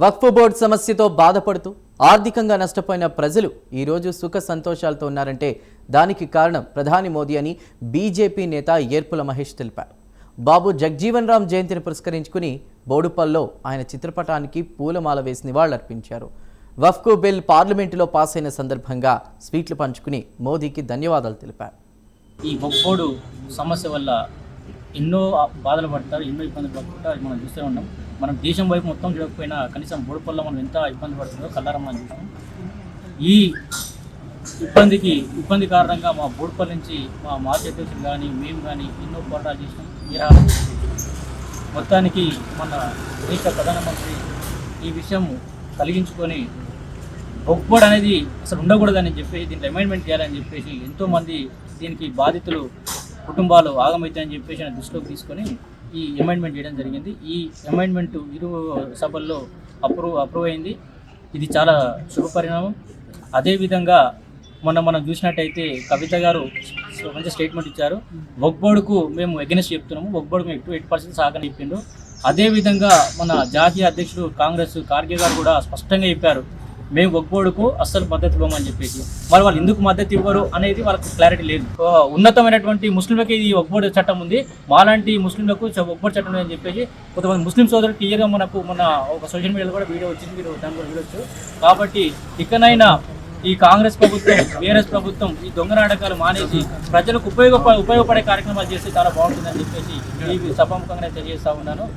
వక్ఫ్ board సమస్యతో బాధపడుతూ ఆర్థికంగా నష్టపోయిన ప్రజలు ఈరోజు సుఖ సంతోషాలతో ఉన్నారంటే దానికి కారణం ప్రధాని మోదీ అని బీజేపీ నేత ఏర్పుల మహేష్ తెలిపారు. బాబు జగ్జీవన్ రామ్ జయంతిని పురస్కరించుకుని బోడుపల్లో ఆయన చిత్రపటానికి పూలమాల వేసి నివాళులర్పించారు. వక్ఫ్ బిల్ పార్లమెంటులో పాస్ అయిన సందర్భంగా స్వీట్లు పంచుకుని మోదీకి ధన్యవాదాలు తెలిపారు. ఈ వక్ఫ్ బోర్డు సమస్య వల్ల ఎన్నో బాధలు పడతారు, ఎన్నో ఇబ్బందులు పడుతుంటారు. అది మనం చూస్తూ ఉన్నాం. మనం దేశం వైపు మొత్తం చూడకపోయినా కనీసం బోడుపల్లో మనం ఎంత ఇబ్బంది పడుతుందో కళ్ళారా మనం చూసాం. ఈ ఇబ్బంది కారణంగా మా బోడుపల్లి నుంచి మా మాజీ అధ్యక్షులు కానీ మేము కానీ ఎన్నో పోరాటాలు చేసినాం. మొత్తానికి మన దేశ ప్రధానమంత్రి ఈ విషయం కలిగించుకొని వక్ఫ్ బోర్డు అనేది అసలు ఉండకూడదని చెప్పేసి దీన్ని అమెండ్మెంట్ చేయాలని చెప్పేసి ఎంతోమంది దీనికి బాధితులు కుటుంబాలు ఆగమవుతాయని చెప్పేసి ఆయన దృష్టిలోకి తీసుకొని ఈ అమెండ్మెంట్ చేయడం జరిగింది. ఈ అమెండ్మెంట్ ఇరు సభల్లో అప్రూవ్ అయింది. ఇది చాలా శుభ పరిణామం. అదేవిధంగా మనం చూసినట్టయితే కవిత గారు మంచి స్టేట్మెంట్ ఇచ్చారు. వక్ఫ్ బోర్డుకు మేము ఎగెనెస్ట్ చెప్తున్నాము, వక్ఫ్ బోర్డుకు 8% సహకారం చెప్పిండు. అదేవిధంగా మన జాతీయ అధ్యక్షుడు కాంగ్రెస్ ఖార్గే గారు కూడా స్పష్టంగా చెప్పారు, మేము వక్ఫ్ బోర్డుకు అస్సలు మద్దతు ఇవ్వమని చెప్పేసి. మరి వాళ్ళు ఎందుకు మద్దతు ఇవ్వరు అనేది వాళ్ళకు క్లారిటీ లేదు. ఉన్నతమైనటువంటి ముస్లింలకి ఈ వక్ఫ్ బోర్డు చట్టం ఉంది, మాలాంటి ముస్లింలకు వక్ఫ్ బోర్డు చట్టం అని చెప్పేసి కొంతమంది ముస్లిం సోదరులు క్లియర్గా మన ఒక సోషల్ మీడియాలో కూడా వీడియో వచ్చింది, మీరు దాన్ని కూడా చూడొచ్చు. కాబట్టి ఇకనైనా ఈ కాంగ్రెస్ ప్రభుత్వం, బీఆర్ఎస్ ప్రభుత్వం ఈ దొంగ నాటకాలు మానేసి ప్రజలకు ఉపయోగపడే కార్యక్రమాలు చేస్తే చాలా బాగుంటుందని చెప్పేసి ఈ సభాముఖంగా తెలియజేస్తా ఉన్నాను.